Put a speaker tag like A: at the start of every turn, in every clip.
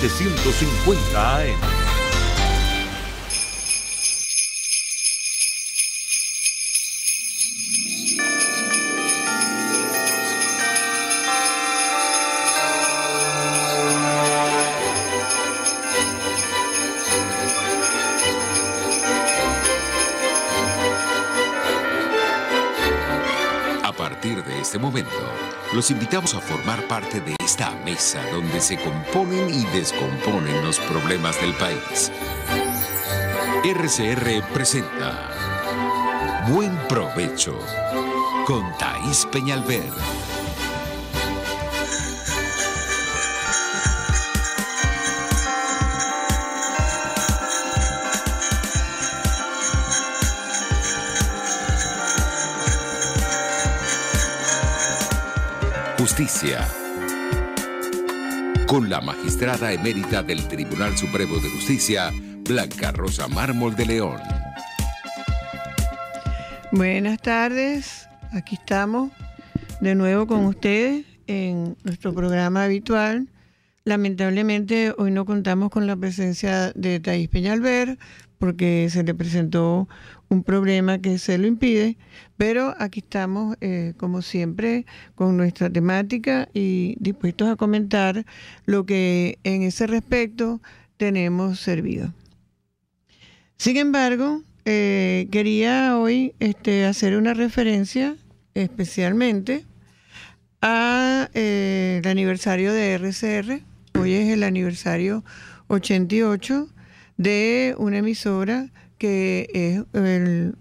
A: 750 AM.
B: De este momento, los invitamos a formar parte de esta mesa donde se componen y descomponen los problemas del país. RCR presenta Buen Provecho con Thaís Peñalver. Justicia. Con la magistrada emérita del Tribunal Supremo de Justicia, Blanca Rosa Mármol de León.
C: Buenas tardes, aquí estamos de nuevo con ustedes en nuestro programa habitual. Lamentablemente hoy no contamos con la presencia de Thaís Peñalver porque se le presentó un problema que se lo impide, pero aquí estamos como siempre con nuestra temática y dispuestos a comentar lo que en ese respecto tenemos servido. Sin embargo, quería hoy hacer una referencia especialmente a el aniversario de RCR. Hoy es el aniversario 88 de una emisora que es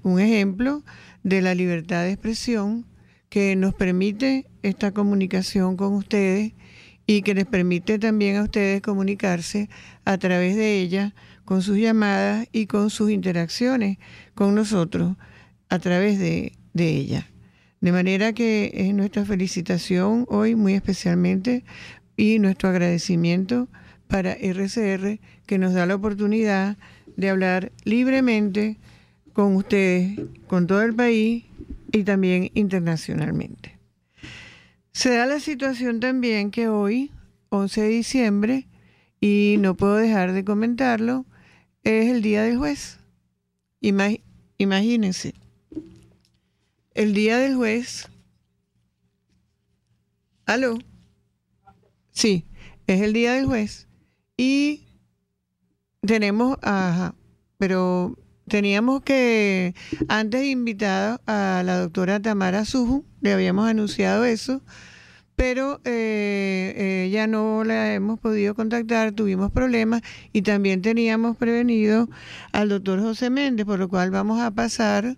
C: un ejemplo de la libertad de expresión que nos permite esta comunicación con ustedes y que les permite también a ustedes comunicarse a través de ella con sus llamadas y con sus interacciones con nosotros a través de ella. De manera que es nuestra felicitación hoy muy especialmente y nuestro agradecimiento para RCR que nos da la oportunidad de hablar libremente con ustedes, con todo el país y también internacionalmente. Se da la situación también que hoy, 11 de diciembre, y no puedo dejar de comentarlo, es el Día del Juez. Imagínense, el Día del Juez. ¿Aló? Sí, es el Día del Juez. Y tenemos, pero teníamos que antes invitar a la doctora Tamara Suju, le habíamos anunciado eso, pero ya no la hemos podido contactar, tuvimos problemas y también teníamos prevenido al doctor José Méndez, por lo cual vamos a pasar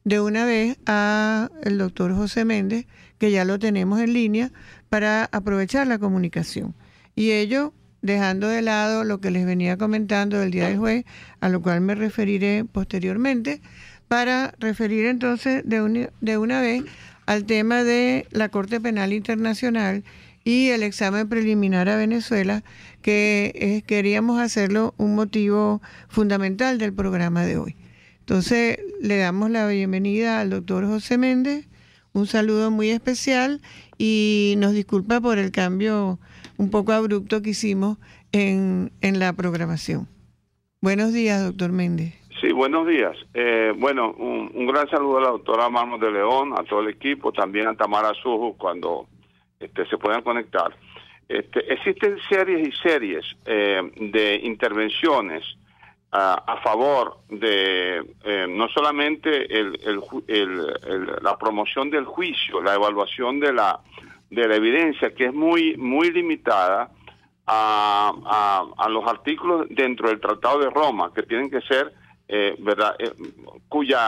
C: de una vez al doctor José Méndez, que ya lo tenemos en línea, para aprovechar la comunicación. Y ello dejando de lado lo que les venía comentando del Día del Juez, a lo cual me referiré posteriormente, para referir entonces de una vez al tema de la Corte Penal Internacional y el examen preliminar a Venezuela, que queríamos hacerlo un motivo fundamental del programa de hoy. Entonces, le damos la bienvenida al doctor José Méndez, un saludo muy especial y nos disculpa por el cambio un poco abrupto que hicimos en la programación. Buenos días, doctor Méndez.
D: Sí, buenos días. Bueno, un gran saludo a la doctora Mármol de León, a todo el equipo, también a Tamara Suju cuando se puedan conectar. Existen series y series de intervenciones a favor de no solamente la promoción del juicio, la evaluación de la evidencia, que es muy limitada a los artículos dentro del Tratado de Roma, que tienen que ser, ¿verdad? Cuyos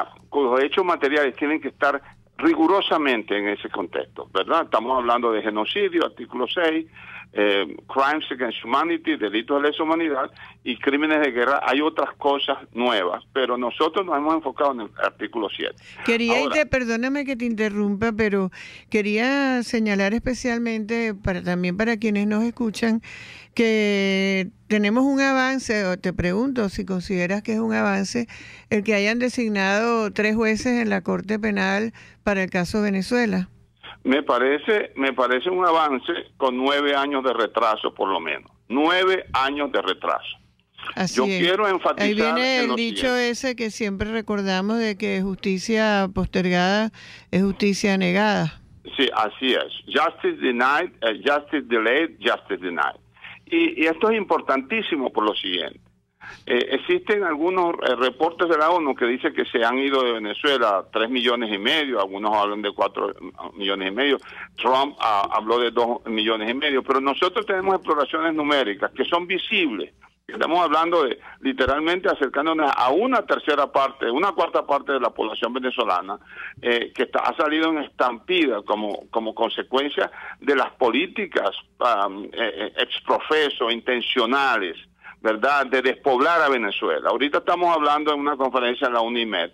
D: hechos materiales tienen que estar rigurosamente en ese contexto, ¿verdad? Estamos hablando de genocidio, artículo 6, crimes against humanity, delitos de lesa humanidad y crímenes de guerra. Hay otras cosas nuevas, pero nosotros nos hemos enfocado en el artículo 7.
C: Perdóname que te interrumpa, pero quería señalar especialmente también para quienes nos escuchan que tenemos un avance, o te pregunto si consideras que es un avance el que hayan designado 3 jueces en la Corte Penal para el caso Me parece
D: un avance con 9 años de retraso, por lo menos. 9 años de retraso.
C: Así
D: Yo
C: es.
D: quiero enfatizar
C: Ahí viene
D: en
C: el
D: lo
C: dicho
D: siguiente.
C: ese que siempre recordamos de que justicia postergada es justicia negada.
D: Sí, así es. Justice denied, justice delayed, justice denied. Y esto es importantísimo por lo siguiente. Existen algunos reportes de la ONU que dicen que se han ido de Venezuela 3,5 millones, algunos hablan de 4,5 millones. Trump habló de 2,5 millones, pero nosotros tenemos exploraciones numéricas que son visibles. Estamos hablando de literalmente acercándonos a una cuarta parte de la población venezolana que ha salido en estampida como consecuencia de las políticas exprofeso, intencionales, ¿verdad?, de despoblar a Venezuela. Ahorita estamos hablando en una conferencia en la UNIMED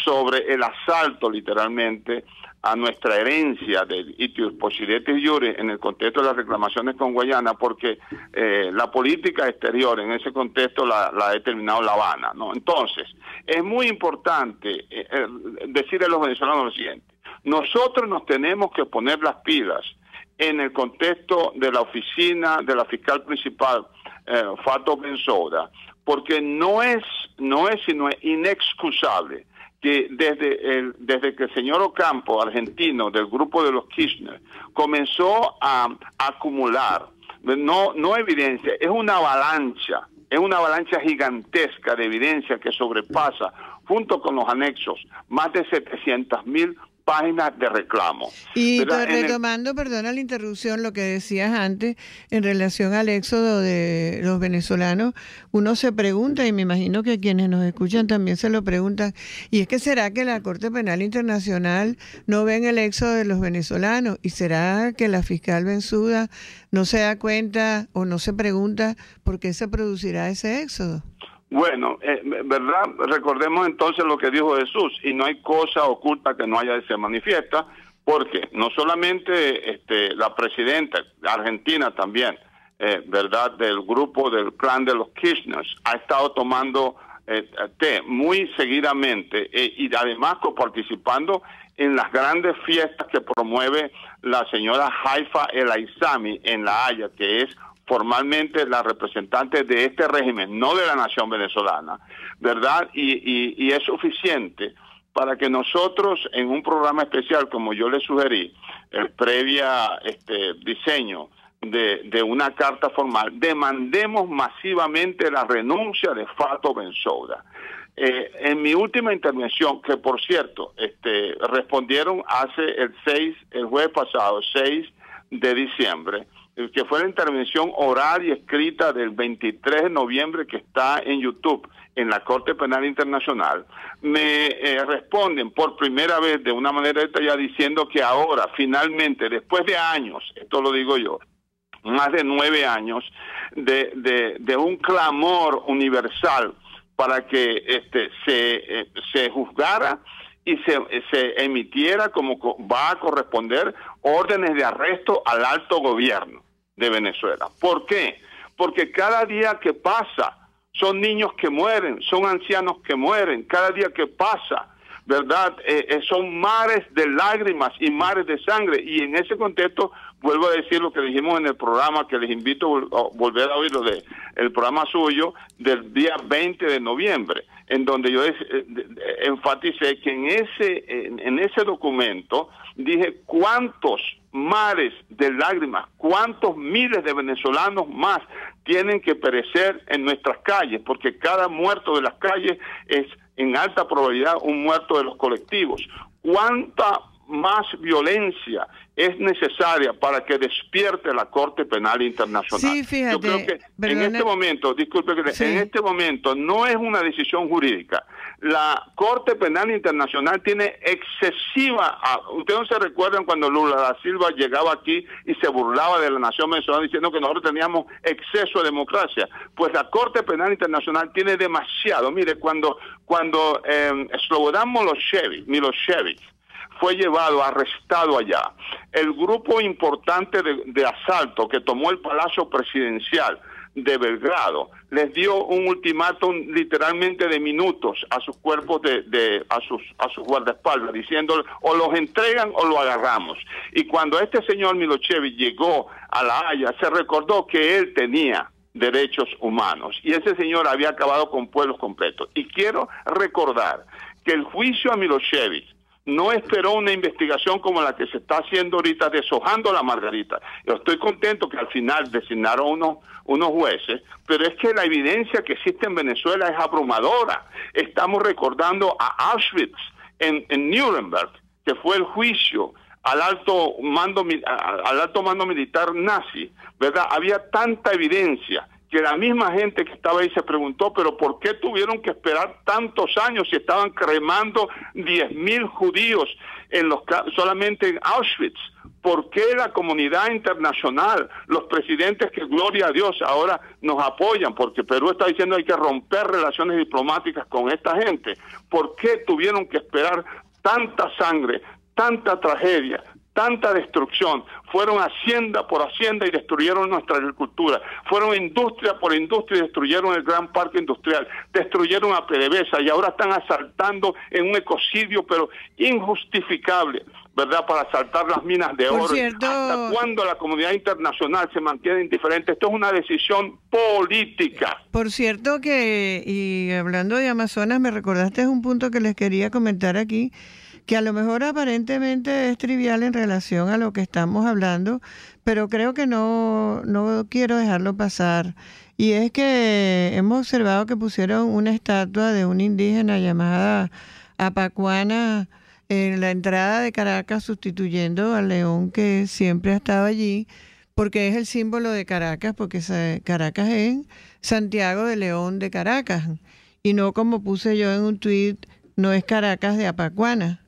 D: sobre el asalto literalmente a nuestra herencia del itius possidetis iure en el contexto de las reclamaciones con Guayana, porque la política exterior en ese contexto la ha determinado La Habana, ¿no? Entonces, es muy importante decirle a los venezolanos lo siguiente: nosotros nos tenemos que poner las pilas en el contexto de la oficina de la fiscal principal, Fatou Bensouda, porque no es sino inexcusable que desde que el señor Ocampo, argentino, del grupo de los Kirchner, comenzó a acumular, no evidencia, es una avalancha gigantesca de evidencia que sobrepasa, junto con los anexos, más de 700,000 páginas de reclamo.
C: Y retomando, perdona la interrupción, lo que decías antes en relación al éxodo de los venezolanos, uno se pregunta, y me imagino que quienes nos escuchan también se lo preguntan, y es que ¿será que la Corte Penal Internacional no ve en el éxodo de los venezolanos? ¿Y será que la fiscal Bensouda no se da cuenta o no se pregunta por qué se producirá ese éxodo?
D: Bueno, ¿verdad? Recordemos entonces lo que dijo Jesús: y no hay cosa oculta que no haya de ser manifiesta, porque no solamente la presidenta argentina también, ¿verdad?, del grupo del clan de los Kirchner, ha estado tomando té muy seguidamente y además coparticipando en las grandes fiestas que promueve la señora Haifa El Aizami en La Haya, que es formalmente la representante de este régimen, no de la nación venezolana, ¿verdad? Y es suficiente para que nosotros, en un programa especial, como yo le sugerí, el previa diseño de una carta formal, demandemos masivamente la renuncia de Fatou Bensouda. En mi última intervención, que por cierto, respondieron el jueves pasado, 6 de diciembre, que fue la intervención oral y escrita del 23 de noviembre que está en YouTube, en la Corte Penal Internacional, me responden por primera vez de una manera detallada diciendo que ahora, finalmente, después de años, esto lo digo yo, más de 9 años, de un clamor universal para que se juzgara y se emitiera, como va a corresponder, órdenes de arresto al alto gobierno de Venezuela. ¿Por qué? Porque cada día que pasa son niños que mueren, son ancianos que mueren, cada día que pasa, ¿verdad? Son mares de lágrimas y mares de sangre, y en ese contexto vuelvo a decir lo que dijimos en el programa, que les invito a volver a oírlo, el programa suyo del día 20 de noviembre, en donde yo enfaticé que en ese documento dije cuántos mares de lágrimas, cuántos miles de venezolanos más tienen que perecer en nuestras calles, porque cada muerto de las calles es en alta probabilidad un muerto de los colectivos. ¿Cuánta más violencia es necesaria para que despierte la Corte Penal Internacional?
C: Sí, fíjate,
D: yo creo que en este momento, disculpe, sí, en este momento no es una decisión jurídica. La Corte Penal Internacional tiene excesiva... Ustedes no se recuerdan cuando Lula da Silva llegaba aquí y se burlaba de la nación venezolana diciendo que nosotros teníamos exceso de democracia. Pues la Corte Penal Internacional tiene demasiado. Mire, cuando Slobodan Milošević fue llevado, arrestado allá, el grupo importante de asalto que tomó el Palacio Presidencial de Belgrado les dio un ultimátum literalmente de minutos a sus cuerpos a sus guardaespaldas, diciendo o los entregan o lo agarramos. Y cuando este señor Milošević llegó a La Haya, se recordó que él tenía derechos humanos. Y ese señor había acabado con pueblos completos. Y quiero recordar que el juicio a Milošević no esperó una investigación como la que se está haciendo ahorita, deshojando la margarita. Yo estoy contento que al final designaron unos jueces, pero es que la evidencia que existe en Venezuela es abrumadora. Estamos recordando a Auschwitz en Nuremberg, que fue el juicio al alto mando militar nazi, ¿verdad? Había tanta evidencia que la misma gente que estaba ahí se preguntó, pero ¿por qué tuvieron que esperar tantos años si estaban cremando 10.000 judíos solamente en Auschwitz? ¿Por qué la comunidad internacional, los presidentes que, gloria a Dios, ahora nos apoyan? Porque Perú está diciendo hay que romper relaciones diplomáticas con esta gente. ¿Por qué tuvieron que esperar tanta sangre, tanta tragedia, tanta destrucción? Fueron hacienda por hacienda y destruyeron nuestra agricultura. Fueron industria por industria y destruyeron el gran parque industrial. Destruyeron a PDVSA y ahora están asaltando en un ecocidio, pero injustificable, ¿verdad? Para asaltar las minas de oro. ¿Hasta cuándo la comunidad internacional se mantiene indiferente? Esto es una decisión política.
C: Por cierto que, y hablando de Amazonas, me recordaste un punto que les quería comentar aquí, que a lo mejor aparentemente es trivial en relación a lo que estamos hablando, pero creo que no quiero dejarlo pasar. Y es que hemos observado que pusieron una estatua de una indígena llamada Apacuana en la entrada de Caracas, sustituyendo al león que siempre ha estado allí, porque es el símbolo de Caracas, porque Caracas es Santiago de León de Caracas, y no como puse yo en un tuit, no es Caracas de Apacuana,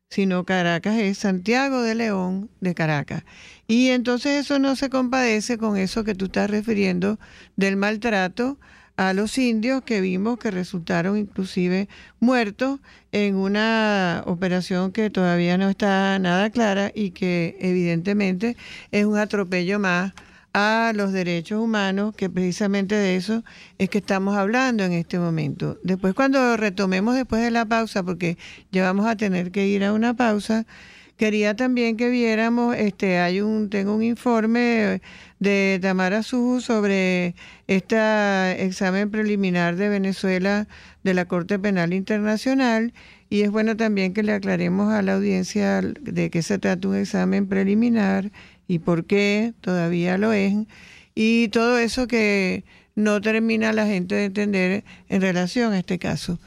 C: sino Caracas es Santiago de León de Caracas. Y entonces eso no se compadece con eso que tú estás refiriendo del maltrato a los indios que vimos que resultaron inclusive muertos en una operación que todavía no está nada clara y que evidentemente es un atropello más a los derechos humanos, que precisamente de eso es que estamos hablando en este momento. Después, cuando retomemos después de la pausa, porque ya vamos a tener que ir a una pausa, quería también que viéramos, tengo un informe de Tamara Suju sobre este examen preliminar de Venezuela de la Corte Penal Internacional, y es bueno también que le aclaremos a la audiencia de qué se trata un examen preliminar y por qué todavía lo es, y todo eso que no termina la gente de entender en relación a este caso.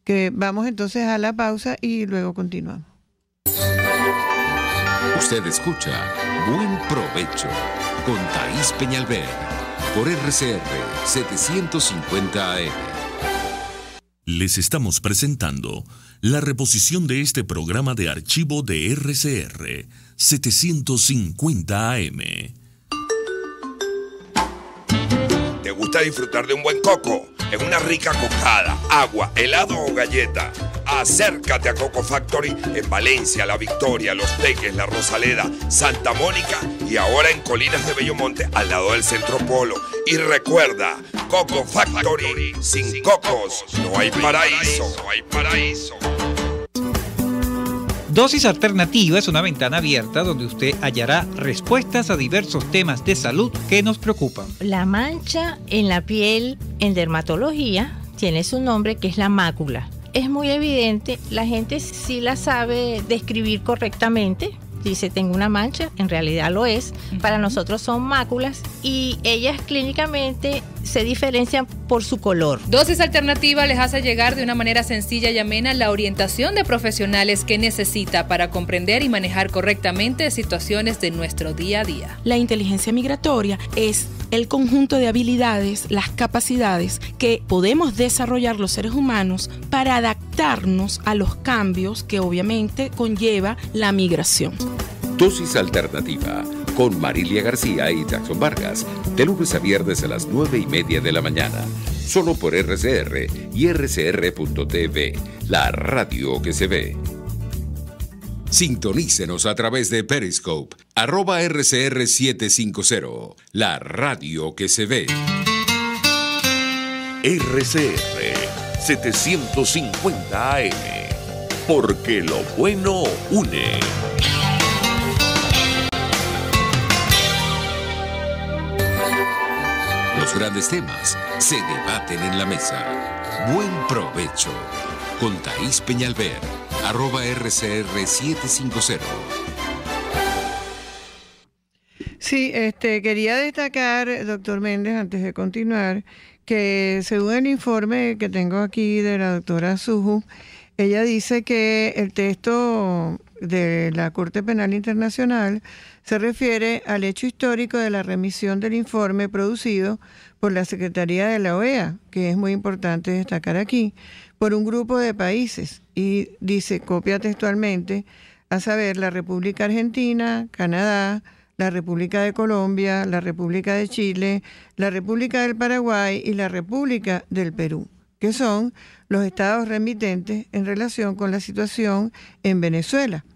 C: Que vamos entonces a la pausa y luego continuamos.
B: Usted escucha Buen Provecho con Thaís Peñalver por RCR 750 AM.
A: Les estamos presentando la reposición de este programa de archivo de RCR 750 AM.
E: ¿Te gusta disfrutar de un buen coco? En una rica cocada, agua, helado o galleta. Acércate a Coco Factory en Valencia, La Victoria, Los Teques, La Rosaleda, Santa Mónica y ahora en Colinas de Bellomonte, al lado del Centro Polo. Y recuerda, Coco Factory, sin cocos no hay paraíso. No hay paraíso.
F: Dosis Alternativa es una ventana abierta donde usted hallará respuestas a diversos temas de salud que nos preocupan.
G: La mancha en la piel en dermatología tiene su nombre, que es la mácula. Es muy evidente, la gente sí la sabe describir correctamente. Dice, tengo una mancha, en realidad lo es. Para nosotros son máculas y ellas clínicamente se diferencian por su color.
H: Dosis Alternativa les hace llegar de una manera sencilla y amena la orientación de profesionales que necesita para comprender y manejar correctamente situaciones de nuestro día a día.
I: La inteligencia migratoria es el conjunto de habilidades, las capacidades que podemos desarrollar los seres humanos para adaptarnos a los cambios que obviamente conlleva la migración.
B: Dosis Alternativa con Marilia García y Jackson Vargas, de lunes a viernes a las 9:30 de la mañana, solo por RCR y rcr.tv, la radio que se ve. Sintonícenos a través de Periscope, @RCR750, la radio que se ve.
A: RCR 750 AM, porque lo bueno une.
B: Los grandes temas se debaten en la mesa. Buen provecho. Con Thaís Peñalver, @RCR750.
C: Sí, quería destacar, doctor Méndez, antes de continuar, que según el informe que tengo aquí de la doctora Suju, ella dice que el texto de la Corte Penal Internacional se refiere al hecho histórico de la remisión del informe producido por la Secretaría de la OEA, que es muy importante destacar aquí, por un grupo de países, y dice, copia textualmente, a saber, la República Argentina, Canadá, la República de Colombia, la República de Chile, la República del Paraguay y la República del Perú, que son los estados remitentes en relación con la situación en Venezuela.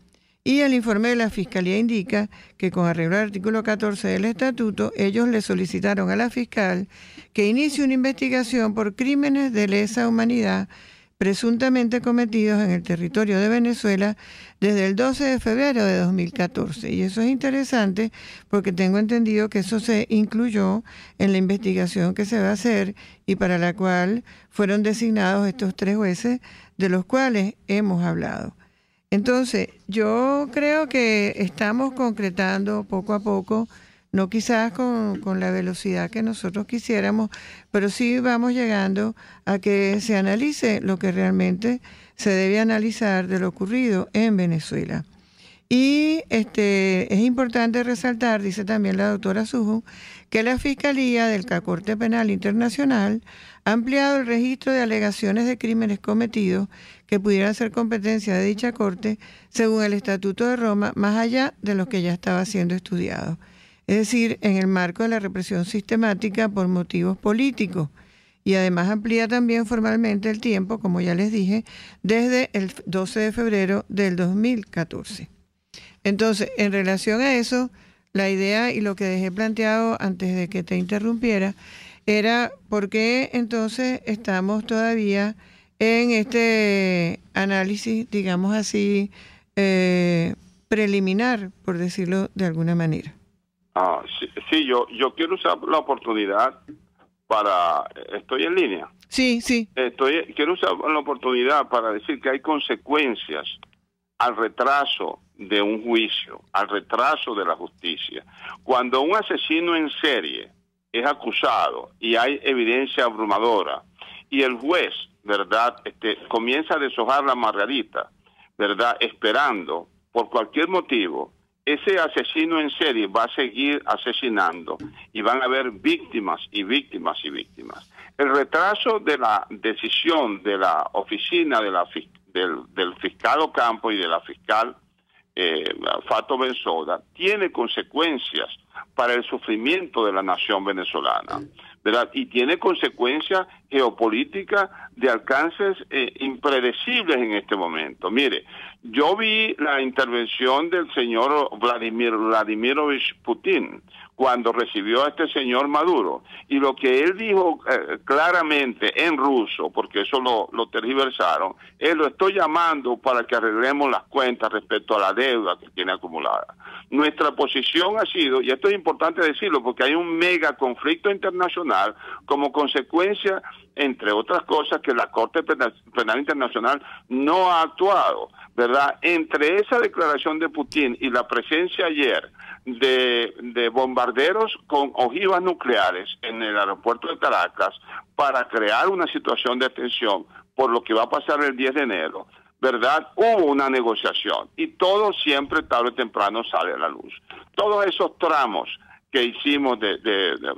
C: Y el informe de la Fiscalía indica que con arreglo al artículo 14 del Estatuto, ellos le solicitaron a la fiscal que inicie una investigación por crímenes de lesa humanidad presuntamente cometidos en el territorio de Venezuela desde el 12 de febrero de 2014. Y eso es interesante porque tengo entendido que eso se incluyó en la investigación que se va a hacer y para la cual fueron designados estos 3 jueces de los cuales hemos hablado. Entonces, yo creo que estamos concretando poco a poco, no quizás con la velocidad que nosotros quisiéramos, pero sí vamos llegando a que se analice lo que realmente se debe analizar de lo ocurrido en Venezuela. Y es importante resaltar, dice también la doctora Suju, que la Fiscalía de la Corte Penal Internacional ha ampliado el registro de alegaciones de crímenes cometidos que pudieran ser competencia de dicha Corte según el Estatuto de Roma, más allá de los que ya estaba siendo estudiado. Es decir, en el marco de la represión sistemática por motivos políticos. Y además amplía también formalmente el tiempo, como ya les dije, desde el 12 de febrero del 2014. Entonces, en relación a eso, la idea y lo que dejé planteado antes de que te interrumpiera era por qué entonces estamos todavía en este análisis, digamos así, preliminar, por decirlo de alguna manera.
D: Sí, yo quiero usar la oportunidad para... ¿Estoy en línea?
C: Sí.
D: Quiero usar la oportunidad para decir que hay consecuencias al retraso de un juicio, al retraso de la justicia. Cuando un asesino en serie es acusado y hay evidencia abrumadora y el juez, ¿verdad?, comienza a deshojar la margarita, ¿verdad?, esperando por cualquier motivo, ese asesino en serie va a seguir asesinando y van a haber víctimas y víctimas y víctimas. El retraso de la decisión de la oficina del fiscal Ocampo y de la fiscal Fato Bensouda tiene consecuencias para el sufrimiento de la nación venezolana, ¿verdad? Y tiene consecuencias geopolíticas de alcances impredecibles en este momento. Mire, yo vi la intervención del señor Vladimirovich Putin cuando recibió a este señor Maduro, y lo que él dijo claramente en ruso, porque eso lo tergiversaron, él lo estoy llamando para que arreglemos las cuentas respecto a la deuda que tiene acumulada. Nuestra posición ha sido, y esto es importante decirlo, porque hay un mega conflicto internacional como consecuencia, entre otras cosas, que la Corte Penal Internacional no ha actuado, ¿verdad? Entre esa declaración de Putin y la presencia ayer de bombarderos con ojivas nucleares en el aeropuerto de Caracas para crear una situación de tensión por lo que va a pasar el 10 de enero, ¿verdad? Hubo una negociación y todo siempre tarde o temprano sale a la luz. Todos esos tramos que hicimos,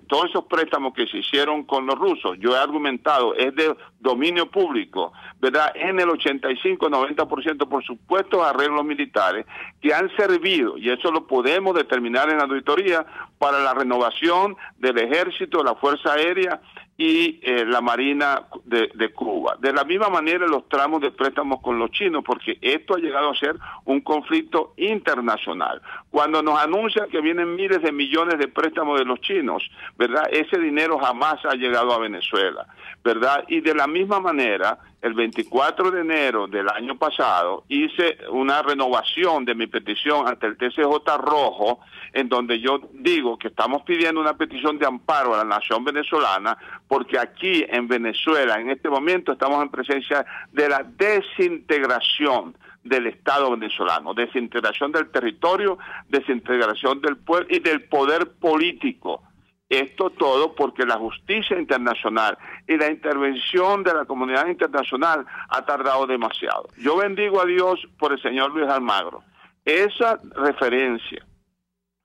D: todos esos préstamos que se hicieron con los rusos, yo he argumentado, es de dominio público, ¿verdad? En el 85-90% por supuestos arreglos militares que han servido, y eso lo podemos determinar en la auditoría, para la renovación del ejército, la Fuerza Aérea y la Marina de Cuba. De la misma manera los tramos de préstamos con los chinos, porque esto ha llegado a ser un conflicto internacional. Cuando nos anuncian que vienen miles de millones de préstamos de los chinos, ¿verdad? Ese dinero jamás ha llegado a Venezuela, ¿verdad? Y de la misma manera, el 24 de enero del año pasado, hice una renovación de mi petición ante el TCJ Rojo, en donde yo digo que estamos pidiendo una petición de amparo a la nación venezolana, porque aquí en Venezuela, en este momento, estamos en presencia de la desintegración del Estado venezolano, desintegración del territorio, desintegración del pueblo y del poder político. Esto todo porque la justicia internacional y la intervención de la comunidad internacional ha tardado demasiado. Yo bendigo a Dios por el señor Luis Almagro. Esa referencia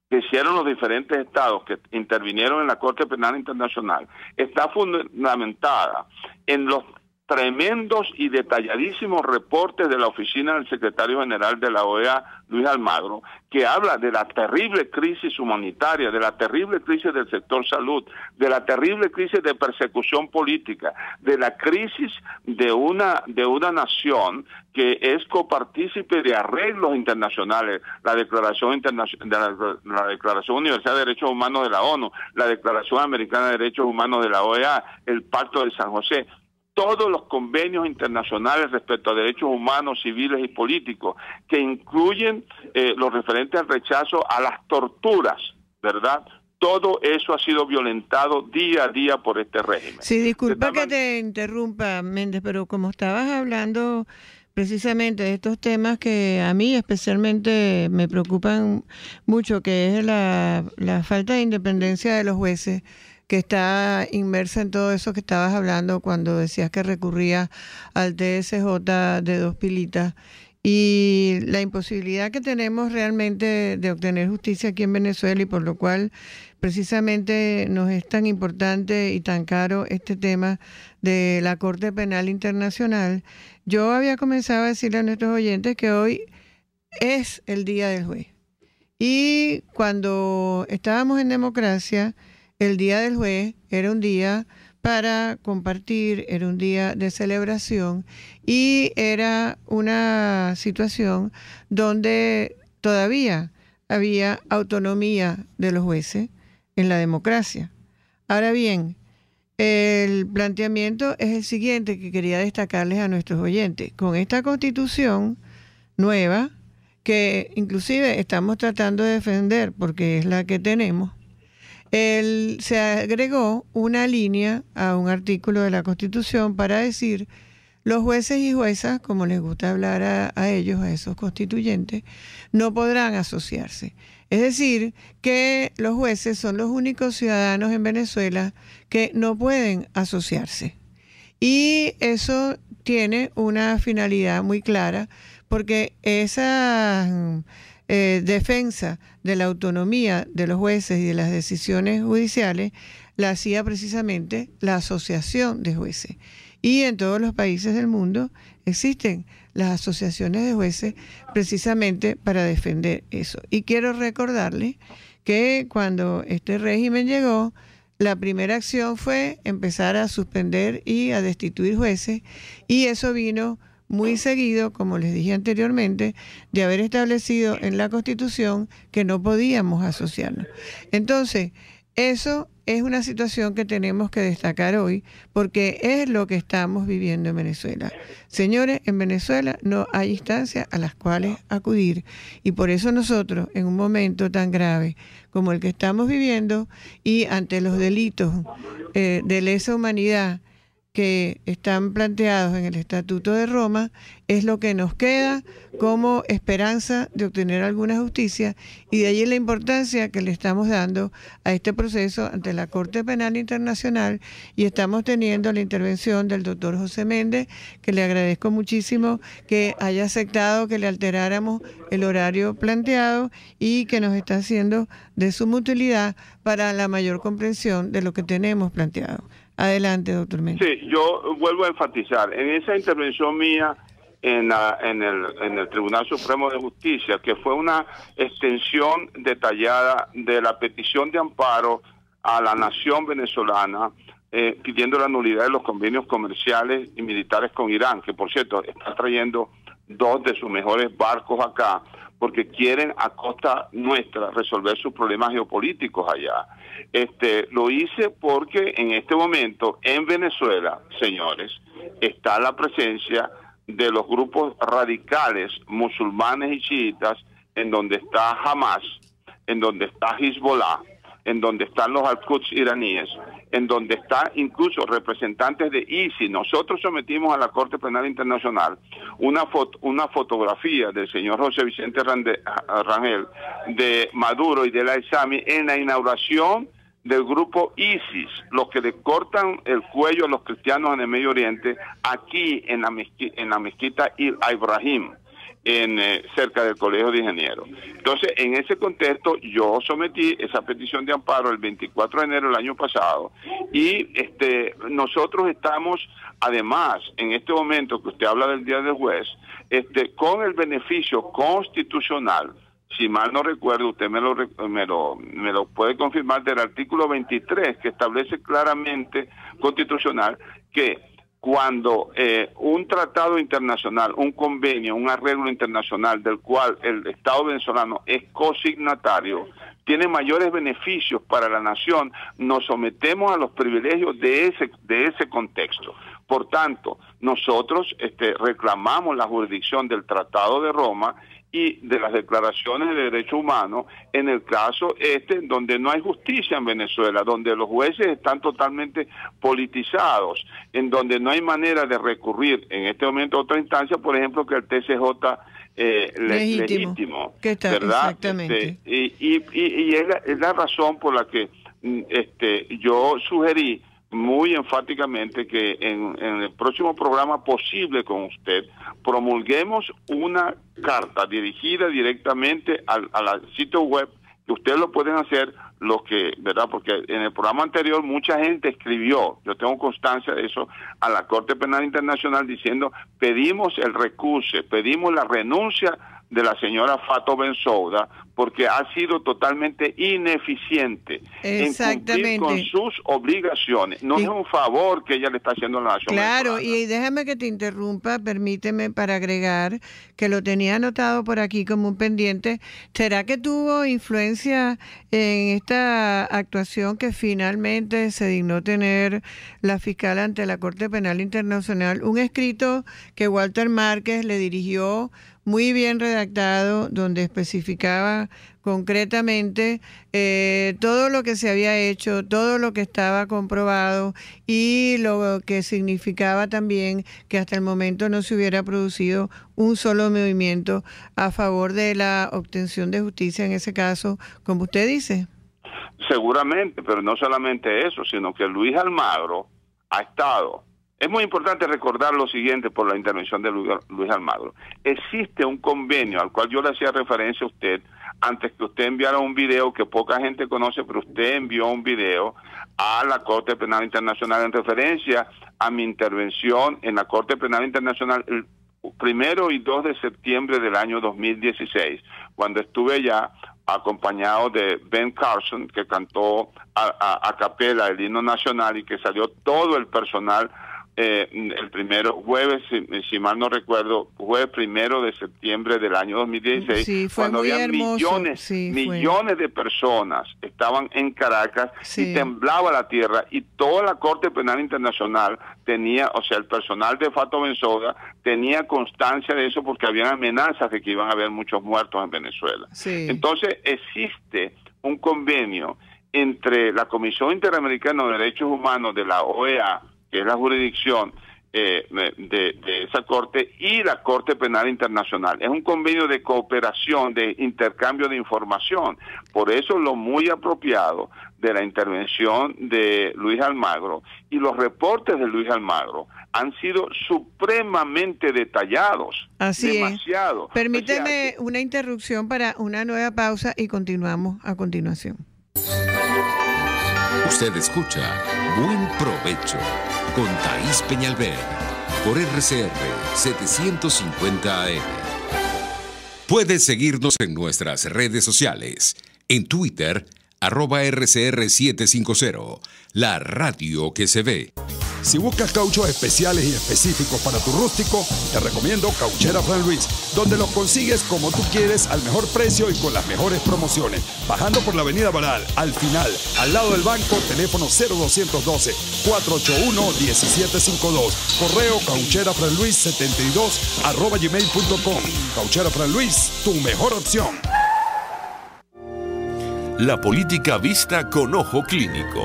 D: que hicieron los diferentes estados que intervinieron en la Corte Penal Internacional está fundamentada en los tremendos y detalladísimos reportes de la oficina del secretario general de la OEA, Luis Almagro, que habla de la terrible crisis humanitaria, de la terrible crisis del sector salud, de la terrible crisis de persecución política, de la crisis de una nación que es copartícipe de arreglos internacionales, la Declaración la Declaración Universal de Derechos Humanos de la ONU, la Declaración Americana de Derechos Humanos de la OEA, el Pacto de San José. Todos los convenios internacionales respecto a derechos humanos, civiles y políticos, que incluyen los referentes al rechazo a las torturas, ¿verdad? Todo eso ha sido violentado día a día por este régimen.
C: Sí, disculpa que te interrumpa, Méndez, pero como estabas hablando precisamente de estos temas que a mí especialmente me preocupan mucho, que es la falta de independencia de los jueces, que está inmersa en todo eso que estabas hablando cuando decías que recurría al TSJ de Dos Pilitas, y la imposibilidad que tenemos realmente de obtener justicia aquí en Venezuela, y por lo cual precisamente nos es tan importante y tan caro este tema de la Corte Penal Internacional. Yo había comenzado a decirle a nuestros oyentes que hoy es el Día del Juez, y cuando estábamos en democracia, el Día del Juez era un día para compartir, era un día de celebración, y era una situación donde todavía había autonomía de los jueces en la democracia. Ahora bien, el planteamiento es el siguiente que quería destacarles a nuestros oyentes. Con esta Constitución nueva, que inclusive estamos tratando de defender porque es la que tenemos, se agregó una línea a un artículo de la Constitución para decir: los jueces y juezas, como les gusta hablar a ellos, a esos constituyentes, no podrán asociarse. Es decir, que los jueces son los únicos ciudadanos en Venezuela que no pueden asociarse. Y eso tiene una finalidad muy clara, porque esa defensa de la autonomía de los jueces y de las decisiones judiciales la hacía precisamente la Asociación de Jueces. Y en todos los países del mundo existen las asociaciones de jueces precisamente para defender eso. Y quiero recordarles que cuando este régimen llegó, la primera acción fue empezar a suspender y a destituir jueces, y eso vino muy seguido, como les dije anteriormente, de haber establecido en la Constitución que no podíamos asociarnos. Entonces, eso es una situación que tenemos que destacar hoy, porque es lo que estamos viviendo en Venezuela. Señores, en Venezuela no hay instancias a las cuales acudir, y por eso nosotros, en un momento tan grave como el que estamos viviendo, y ante los delitos de lesa humanidad que están planteados en el Estatuto de Roma, es lo que nos queda como esperanza de obtener alguna justicia, y de allí la importancia que le estamos dando a este proceso ante la Corte Penal Internacional, y estamos teniendo la intervención del doctor José Méndez, que le agradezco muchísimo que haya aceptado que le alteráramos el horario planteado y que nos está haciendo de suma utilidad para la mayor comprensión de lo que tenemos planteado. Adelante, doctor Méndez.
D: Sí, yo vuelvo a enfatizar, en esa intervención mía en el Tribunal Supremo de Justicia, que fue una extensión detallada de la petición de amparo a la nación venezolana, pidiendo la nulidad de los convenios comerciales y militares con Irán, que por cierto está trayendo 2 de sus mejores barcos acá, porque quieren a costa nuestra resolver sus problemas geopolíticos allá. Lo hice porque en este momento en Venezuela, señores, está la presencia de los grupos radicales musulmanes y chiitas, en donde está Hamas, en donde está Hezbollah, en donde están los al-Quds iraníes, en donde están incluso representantes de ISIS. Nosotros sometimos a la Corte Penal Internacional una fotografía del señor José Vicente Rangel, de Maduro y de la Isami en la inauguración del grupo ISIS, los que le cortan el cuello a los cristianos en el Medio Oriente, aquí en la mezquita Ibrahim, cerca del Colegio de Ingenieros. Entonces, en ese contexto, yo sometí esa petición de amparo el 24 de enero del año pasado, y nosotros estamos, además, en este momento que usted habla del Día del Juez, con el beneficio constitucional, si mal no recuerdo, usted me lo puede confirmar, del artículo 23, que establece claramente constitucional que cuando un tratado internacional, un convenio, un arreglo internacional del cual el Estado venezolano es cosignatario, tiene mayores beneficios para la nación, nos sometemos a los privilegios de ese contexto. Por tanto, nosotros reclamamos la jurisdicción del Tratado de Roma y de las declaraciones de derechos humanos en el caso donde no hay justicia en Venezuela, donde los jueces están totalmente politizados, en donde no hay manera de recurrir en este momento a otra instancia, por ejemplo, que el TCJ legítimo, ¿verdad?
C: Exactamente.
D: Y es la razón por la que yo sugerí muy enfáticamente que en el próximo programa posible con usted promulguemos una carta dirigida directamente al sitio web, que ustedes lo pueden hacer, ¿verdad? Porque en el programa anterior mucha gente escribió, yo tengo constancia de eso, a la Corte Penal Internacional diciendo: pedimos el recurso, pedimos la renuncia de la señora Fatou Bensouda, porque ha sido totalmente ineficiente en cumplir con sus obligaciones. No es un favor que ella le está haciendo a la nación.
C: Claro, y déjame que te interrumpa, permíteme para agregar que lo tenía anotado por aquí como un pendiente. ¿Será que tuvo influencia en esta actuación que finalmente se dignó tener la fiscal ante la Corte Penal Internacional? Un escrito que Walter Márquez le dirigió, muy bien redactado, donde especificaba concretamente todo lo que se había hecho, todo lo que estaba comprobado y lo que significaba también que hasta el momento no se hubiera producido un solo movimiento a favor de la obtención de justicia en ese caso, como usted dice.
D: Seguramente, pero no solamente eso, sino que Luis Almagro ha estado... Es muy importante recordar lo siguiente por la intervención de Luis Almagro. Existe un convenio al cual yo le hacía referencia a usted antes que usted enviara un video que poca gente conoce, pero usted envió un video a la Corte Penal Internacional en referencia a mi intervención en la Corte Penal Internacional el 1 y 2 de septiembre del año 2016, cuando estuve allá acompañado de Ben Carson, que cantó a capela el himno nacional y que salió todo el personal el primero jueves, si mal no recuerdo, jueves 1 de septiembre del año 2016,
C: sí,
D: cuando había millones de personas estaban en Caracas, y temblaba la tierra, y toda la Corte Penal Internacional tenía, o sea, el personal de Fatou Bensouda tenía constancia de eso, porque habían amenazas de que iban a haber muchos muertos en Venezuela. Entonces existe un convenio entre la Comisión Interamericana de Derechos Humanos de la OEA, que es la jurisdicción de esa corte, y la Corte Penal Internacional. Es un convenio de cooperación, de intercambio de información. Por eso lo muy apropiado de la intervención de Luis Almagro y los reportes de Luis Almagro han sido supremamente detallados.
C: Así
D: demasiado.
C: Es. Permíteme una interrupción para una nueva pausa y continuamos a continuación.
B: Usted escucha Buen Provecho con Thaís Peñalver por RCR 750 AM. Puedes seguirnos en nuestras redes sociales. En Twitter, @RCR750, la radio que se ve.
J: Si buscas cauchos especiales y específicos para tu rústico, te recomiendo Cauchera Fran Luis, donde los consigues como tú quieres, al mejor precio y con las mejores promociones. Bajando por la avenida Baral, al final, al lado del banco, teléfono 0212-481-1752. Correo caucherafranluis72@gmail.com. Cauchera Fran Luis, tu mejor opción.
A: La política vista con ojo clínico.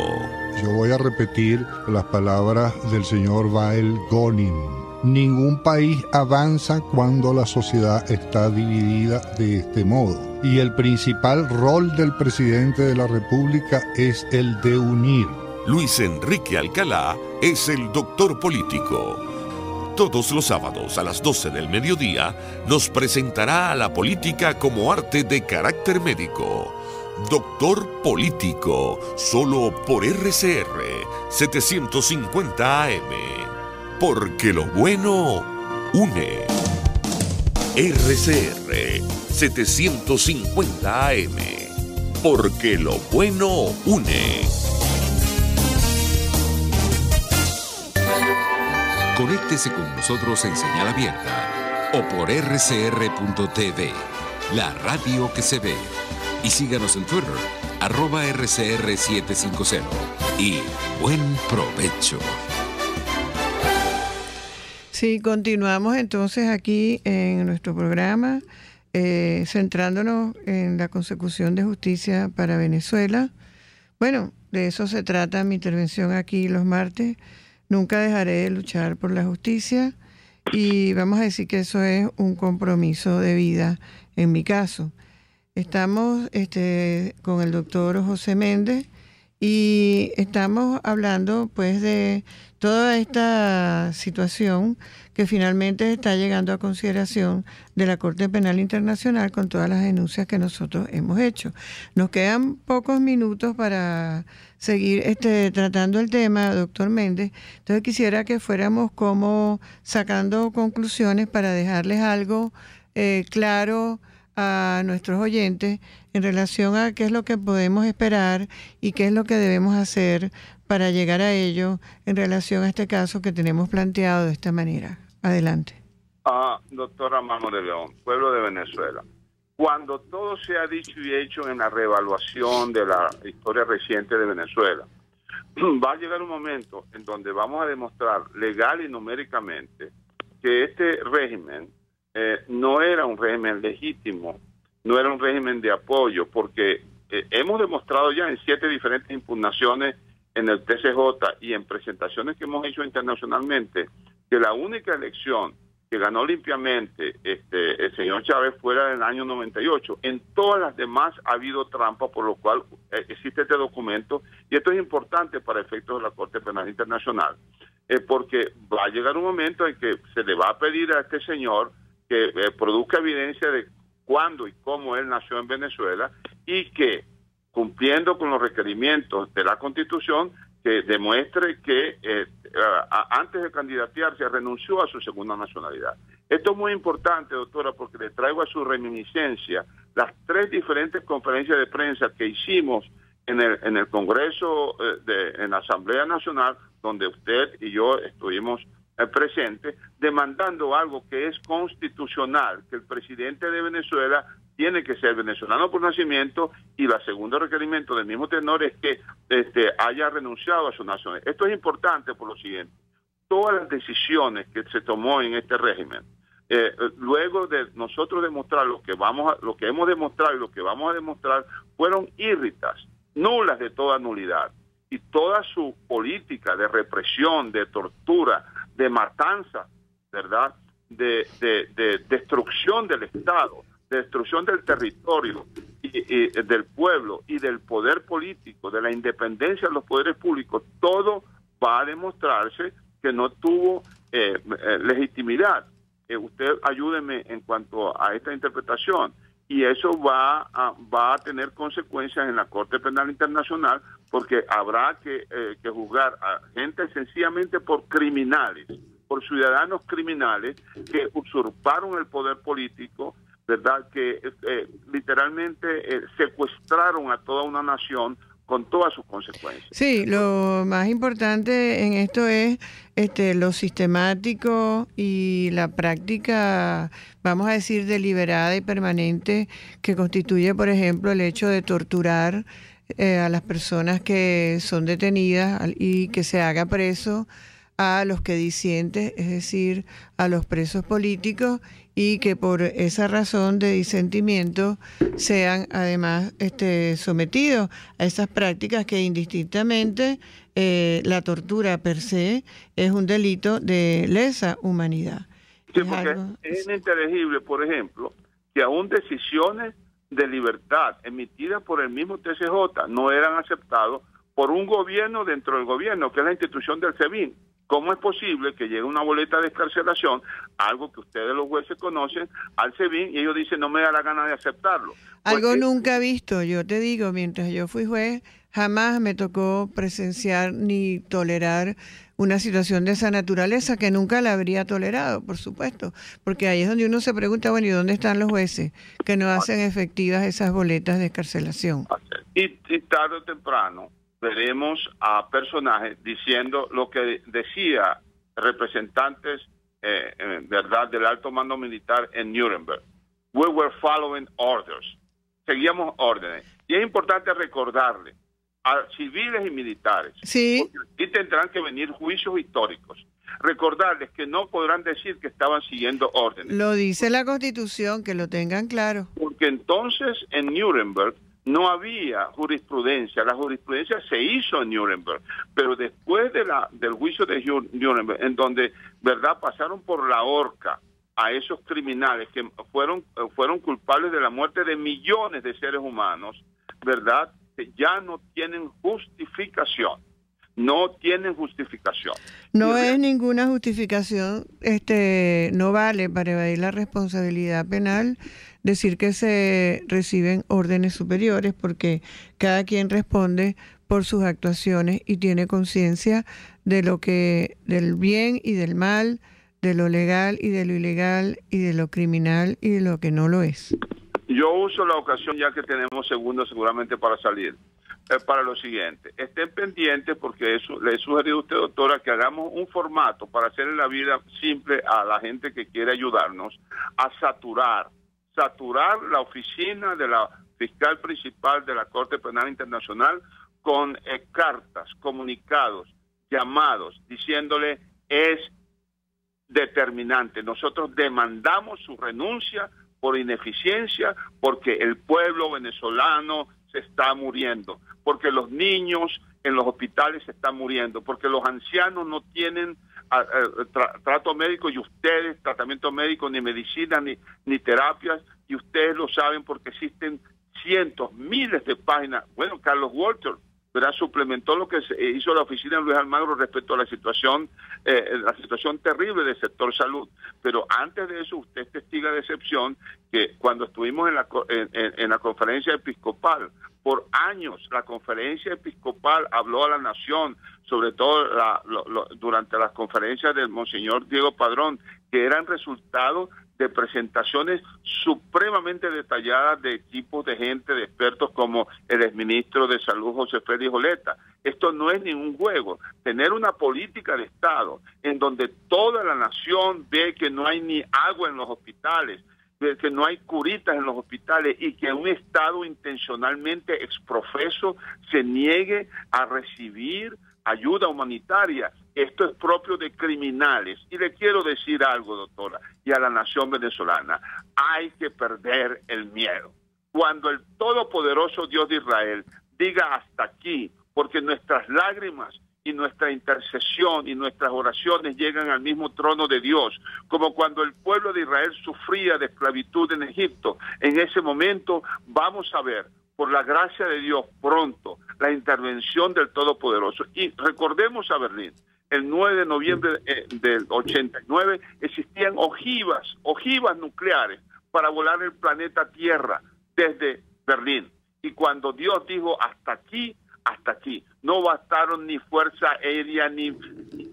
K: Yo voy a repetir las palabras del señor Wael Gonin. Ningún país avanza cuando la sociedad está dividida de este modo. Y el principal rol del presidente de la República es el de unir.
A: Luis Enrique Alcalá es el doctor político. Todos los sábados a las 12 del mediodía nos presentará a la política como arte de carácter médico. Doctor Político, solo por RCR 750 AM. Porque lo bueno une. RCR 750 AM. Porque lo bueno une.
B: Conéctese con nosotros en señal abierta o por rcr.tv, la radio que se ve. Y síganos en Twitter, @RCR750. Y buen provecho.
C: Sí, continuamos entonces aquí en nuestro programa, centrándonos en la consecución de justicia para Venezuela. Bueno, de eso se trata mi intervención aquí los martes. Nunca dejaré de luchar por la justicia y vamos a decir que eso es un compromiso de vida en mi caso. Estamos con el doctor José Méndez y estamos hablando pues de toda esta situación que finalmente está llegando a consideración de la Corte Penal Internacional con todas las denuncias que nosotros hemos hecho. Nos quedan pocos minutos para seguir tratando el tema, doctor Méndez. Entonces quisiera que fuéramos como sacando conclusiones para dejarles algo claro a nuestros oyentes en relación a qué es lo que podemos esperar y qué es lo que debemos hacer para llegar a ello en relación a este caso que tenemos planteado de esta manera. Adelante.
D: Doctora Mano de León, pueblo de Venezuela. Cuando todo se ha dicho y hecho en la reevaluación de la historia reciente de Venezuela, va a llegar un momento en donde vamos a demostrar legal y numéricamente que este régimen no era un régimen legítimo, no era un régimen de apoyo, porque hemos demostrado ya en 7 diferentes impugnaciones en el TCJ y en presentaciones que hemos hecho internacionalmente que la única elección que ganó limpiamente el señor Chávez fuera del año 98. En todas las demás ha habido trampa, por lo cual existe este documento, y esto es importante para efectos de la Corte Penal Internacional, porque va a llegar un momento en que se le va a pedir a este señor que produzca evidencia de cuándo y cómo él nació en Venezuela y que, cumpliendo con los requerimientos de la Constitución, que demuestre que antes de candidatearse renunció a su segunda nacionalidad. Esto es muy importante, doctora, porque le traigo a su reminiscencia las 3 diferentes conferencias de prensa que hicimos en el Congreso, en la Asamblea Nacional, donde usted y yo estuvimos presente, demandando algo que es constitucional, que el presidente de Venezuela tiene que ser venezolano por nacimiento, y el segundo requerimiento del mismo tenor es que haya renunciado a su nacionalidad. Esto es importante por lo siguiente: todas las decisiones que se tomó en este régimen, luego de nosotros demostrar lo que hemos demostrado y lo que vamos a demostrar, fueron írritas, nulas de toda nulidad, y toda su política de represión, de tortura, de matanza, ¿verdad?, de destrucción del Estado, de destrucción del territorio y del pueblo y del poder político, de la independencia de los poderes públicos, todo va a demostrarse que no tuvo legitimidad. Usted ayúdeme en cuanto a esta interpretación, y eso va a tener consecuencias en la Corte Penal Internacional, porque habrá que juzgar a gente sencillamente por criminales, por ciudadanos criminales que usurparon el poder político, ¿verdad?, que literalmente secuestraron a toda una nación con todas sus consecuencias.
C: Sí, lo más importante en esto es lo sistemático y la práctica, vamos a decir, deliberada y permanente que constituye, por ejemplo, el hecho de torturar a las personas que son detenidas y que se haga preso a los que disienten, es decir, a los presos políticos, y que por esa razón de disentimiento sean además sometidos a esas prácticas que indistintamente la tortura per se es un delito de lesa humanidad.
D: Sí, porque es ininteligible, por ejemplo, que aún decisiones de libertad emitidas por el mismo TCJ no eran aceptadas por un gobierno dentro del gobierno, que es la institución del SEBIN. ¿Cómo es posible que llegue una boleta de excarcelación, algo que ustedes los jueces conocen, al SEBIN, y ellos dicen no me da la gana de aceptarlo?
C: Algo nunca visto, yo te digo, mientras yo fui juez, jamás me tocó presenciar ni tolerar una situación de esa naturaleza, que nunca la habría tolerado, por supuesto, porque ahí es donde uno se pregunta, bueno, ¿y dónde están los jueces que no hacen efectivas esas boletas de excarcelación?
D: Y tarde o temprano veremos a personajes diciendo lo que decía representantes verdad del alto mando militar en Nuremberg. We were following orders. Seguíamos órdenes. Y es importante recordarle a civiles y militares,
C: sí,
D: y tendrán que venir juicios históricos, recordarles que no podrán decir que estaban siguiendo órdenes.
C: Lo dice la Constitución, que lo tengan claro.
D: Porque entonces en Nuremberg no había jurisprudencia, la jurisprudencia se hizo en Nuremberg, pero después de del juicio de Nuremberg, en donde, verdad, pasaron por la horca a esos criminales que fueron culpables de la muerte de millones de seres humanos, verdad, ya no tienen justificación. No tienen justificación.
C: No es ninguna justificación, no vale para evadir la responsabilidad penal decir que se reciben órdenes superiores, porque cada quien responde por sus actuaciones y tiene conciencia de del bien y del mal, de lo legal y de lo ilegal, y de lo criminal y de lo que no lo es.
D: Yo uso la ocasión, ya que tenemos segundos seguramente para salir, para lo siguiente. Estén pendientes, porque le he sugerido a usted, doctora, que hagamos un formato para hacerle la vida simple a la gente que quiere ayudarnos a saturar la oficina de la fiscal principal de la Corte Penal Internacional con cartas, comunicados, llamados, diciéndole es determinante. Nosotros demandamos su renuncia por ineficiencia, porque el pueblo venezolano se está muriendo, porque los niños en los hospitales se están muriendo, porque los ancianos no tienen trato médico, y ustedes tratamiento médico, ni medicina, ni terapias, y ustedes lo saben porque existen cientos, miles de páginas. Bueno, Carlos Walter, ¿verdad?, suplementó lo que hizo la oficina de Luis Almagro respecto a la situación terrible del sector salud. Pero antes de eso, usted es testigo de excepción que cuando estuvimos en la conferencia episcopal, por años la conferencia episcopal habló a la nación, sobre todo durante las conferencias del Monseñor Diego Padrón, que eran resultado de presentaciones supremamente detalladas de equipos de gente, de expertos como el exministro de Salud José Félix Oleta. Esto no es ningún juego. Tener una política de Estado en donde toda la nación ve que no hay ni agua en los hospitales, que no hay curitas en los hospitales, y que un Estado intencionalmente exprofeso se niegue a recibir ayuda humanitaria. Esto es propio de criminales. Y le quiero decir algo, doctora, y a la nación venezolana: hay que perder el miedo. Cuando el todopoderoso Dios de Israel diga hasta aquí, porque nuestras lágrimas y nuestra intercesión y nuestras oraciones llegan al mismo trono de Dios, como cuando el pueblo de Israel sufría de esclavitud en Egipto, en ese momento vamos a ver, por la gracia de Dios, pronto la intervención del Todopoderoso. Y recordemos a Berlín, el 9 de noviembre del 89 existían ojivas nucleares para volar el planeta Tierra desde Berlín. Y cuando Dios dijo hasta aquí, no bastaron ni fuerza aérea, ni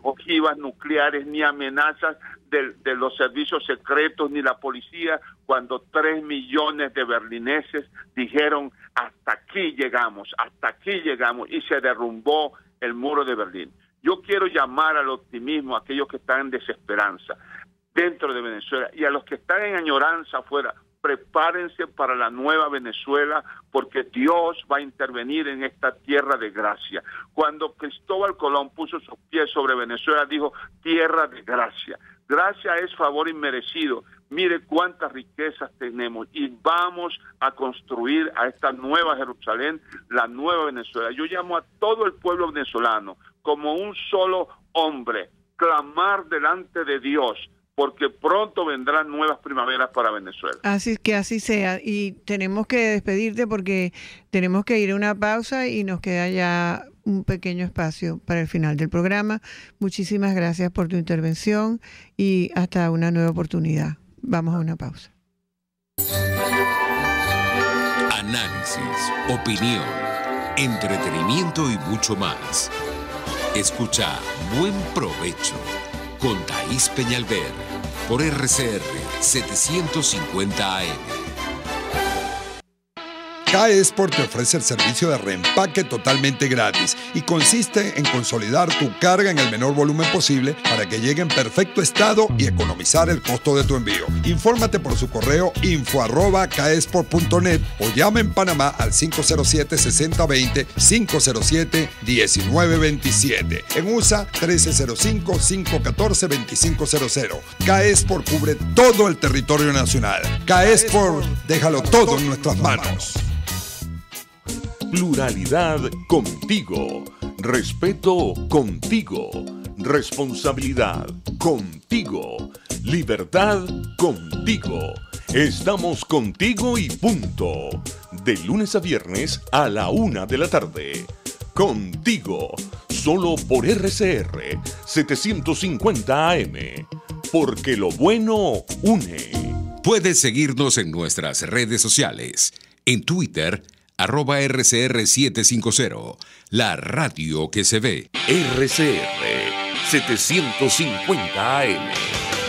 D: ojivas nucleares, ni amenazas de los servicios secretos ni la policía cuando 3 millones de berlineses dijeron hasta aquí llegamos, y se derrumbó el muro de Berlín. Yo quiero llamar al optimismo a aquellos que están en desesperanza dentro de Venezuela y a los que están en añoranza afuera. Prepárense para la nueva Venezuela, porque Dios va a intervenir en esta tierra de gracia. Cuando Cristóbal Colón puso sus pies sobre Venezuela, dijo tierra de gracia. Gracia es favor inmerecido. Mire cuántas riquezas tenemos y vamos a construir a esta nueva Jerusalén, la nueva Venezuela. Yo llamo a todo el pueblo venezolano como un solo hombre, clamar delante de Dios, porque pronto vendrán nuevas primaveras para Venezuela.
C: Así que así sea. Y tenemos que despedirte porque tenemos que ir a una pausa y nos queda ya un pequeño espacio para el final del programa. Muchísimas gracias por tu intervención y hasta una nueva oportunidad. Vamos a una pausa.
B: Análisis, opinión, entretenimiento y mucho más. Escucha Buen Provecho con Thaís Peñalver por RCR 750 AM.
J: K-Export te ofrece el servicio de reempaque totalmente gratis y consiste en consolidar tu carga en el menor volumen posible para que llegue en perfecto estado y economizar el costo de tu envío. Infórmate por su correo info@kexport.net o llama en Panamá al 507-6020, 507-1927. En USA 1305-514-2500. K-Export cubre todo el territorio nacional. K-Export, déjalo todo en nuestras manos.
A: Pluralidad contigo. Respeto contigo. Responsabilidad contigo. Libertad contigo. Estamos contigo y punto. De lunes a viernes a la 1 de la tarde. Contigo. Solo por RCR 750 AM. Porque lo bueno une.
B: Puedes seguirnos en nuestras redes sociales. En Twitter, @RCR750, la radio que se ve.
A: RCR 750 AM,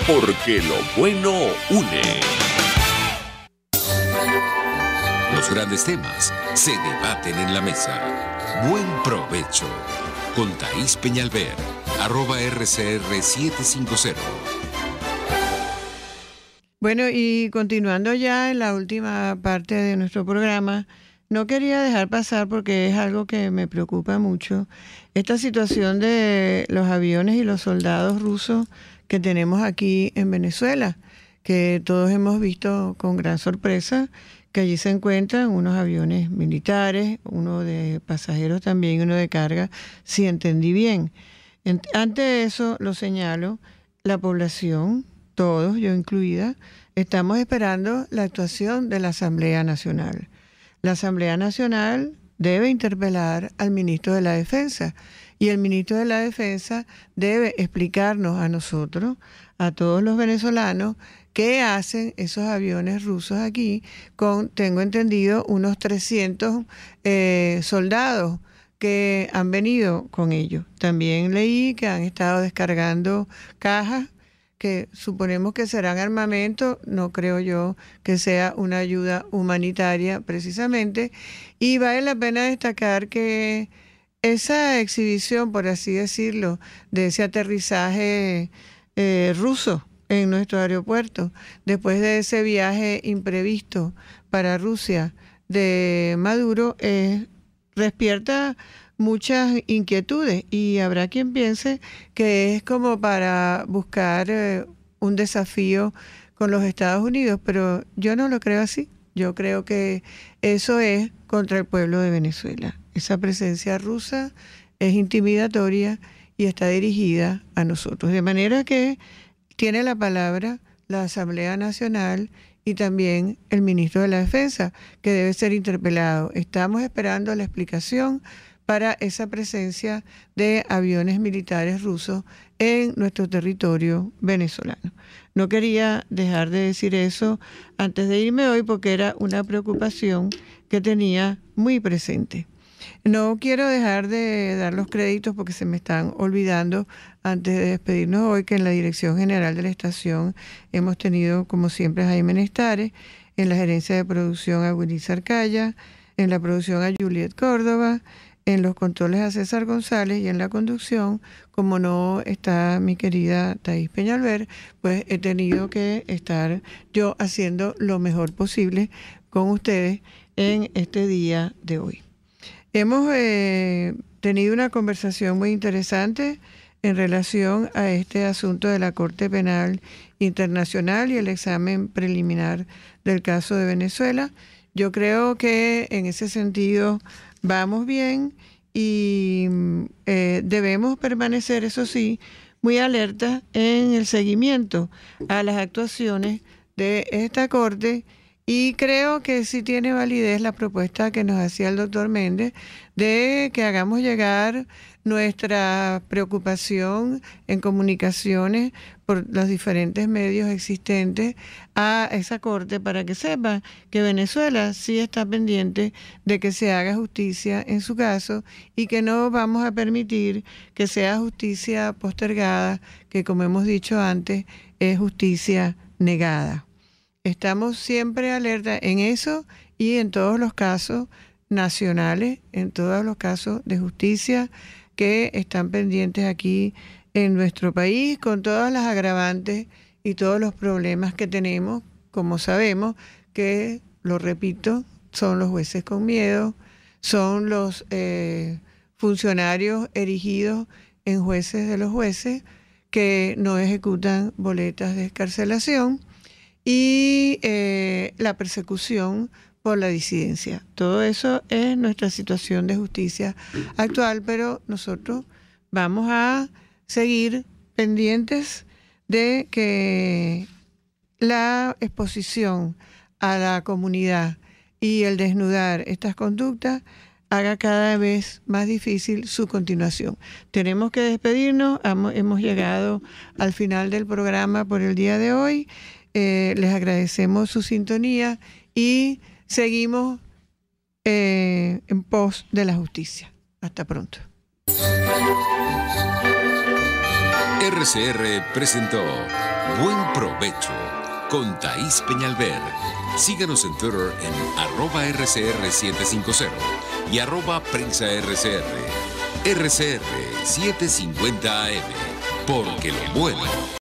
A: porque lo bueno une.
B: Los grandes temas se debaten en la mesa. Buen provecho con Thaís Peñalver, @RCR750.
C: Bueno, y continuando ya en la última parte de nuestro programa, no quería dejar pasar porque es algo que me preocupa mucho, esta situación de los aviones y los soldados rusos que tenemos aquí en Venezuela, que todos hemos visto con gran sorpresa que allí se encuentran unos aviones militares, uno de pasajeros también y uno de carga, si entendí bien. Ante eso, lo señalo, la población, todos, yo incluida, estamos esperando la actuación de la Asamblea Nacional. La Asamblea Nacional debe interpelar al ministro de la Defensa y el ministro de la Defensa debe explicarnos a nosotros, a todos los venezolanos, qué hacen esos aviones rusos aquí con, tengo entendido, unos 300 soldados que han venido con ellos. También leí que han estado descargando cajas que suponemos que serán armamento, no creo yo que sea una ayuda humanitaria precisamente, y vale la pena destacar que esa exhibición, por así decirlo, de ese aterrizaje ruso en nuestro aeropuerto, después de ese viaje imprevisto para Rusia de Maduro, despierta muchas inquietudes y habrá quien piense que es como para buscar un desafío con los Estados Unidos, pero yo no lo creo así. Yo creo que eso es contra el pueblo de Venezuela. Esa presencia rusa es intimidatoria y está dirigida a nosotros. De manera que tiene la palabra la Asamblea Nacional y también el ministro de la Defensa, que debe ser interpelado. Estamos esperando la explicación para esa presencia de aviones militares rusos en nuestro territorio venezolano. No quería dejar de decir eso antes de irme hoy porque era una preocupación que tenía muy presente. No quiero dejar de dar los créditos porque se me están olvidando antes de despedirnos hoy, que en la Dirección General de la Estación hemos tenido, como siempre, a Jaime Nestares, en la Gerencia de Producción a Willy Sarcaya, en la producción a Juliet Córdoba, en los controles a César González y en la conducción, como no está mi querida Thaís Peñalver, pues he tenido que estar yo haciendo lo mejor posible con ustedes en este día de hoy. Hemos tenido una conversación muy interesante en relación a este asunto de la Corte Penal Internacional y el examen preliminar del caso de Venezuela. Yo creo que en ese sentido vamos bien y debemos permanecer, eso sí, muy alertas en el seguimiento a las actuaciones de esta Corte. Y creo que sí tiene validez la propuesta que nos hacía el doctor Méndez de que hagamos llegar nuestra preocupación en comunicaciones por los diferentes medios existentes a esa Corte para que sepa que Venezuela sí está pendiente de que se haga justicia en su caso y que no vamos a permitir que sea justicia postergada, que como hemos dicho antes es justicia negada. Estamos siempre alerta en eso y en todos los casos nacionales, en todos los casos de justicia que están pendientes aquí en nuestro país, con todas las agravantes y todos los problemas que tenemos, como sabemos que, lo repito, son los jueces con miedo, son los funcionarios erigidos en jueces de los jueces que no ejecutan boletas de excarcelación, y la persecución por la disidencia. Todo eso es nuestra situación de justicia actual, pero nosotros vamos a seguir pendientes de que la exposición a la comunidad y el desnudar estas conductas haga cada vez más difícil su continuación. Tenemos que despedirnos, hemos llegado al final del programa por el día de hoy. Les agradecemos su sintonía y seguimos en pos de la justicia. Hasta pronto.
B: RCR presentó Buen Provecho con Thaís Peñalver. Síganos en Twitter en @RCR750 y @PrensaRCR. RCR 750 AM, porque lo bueno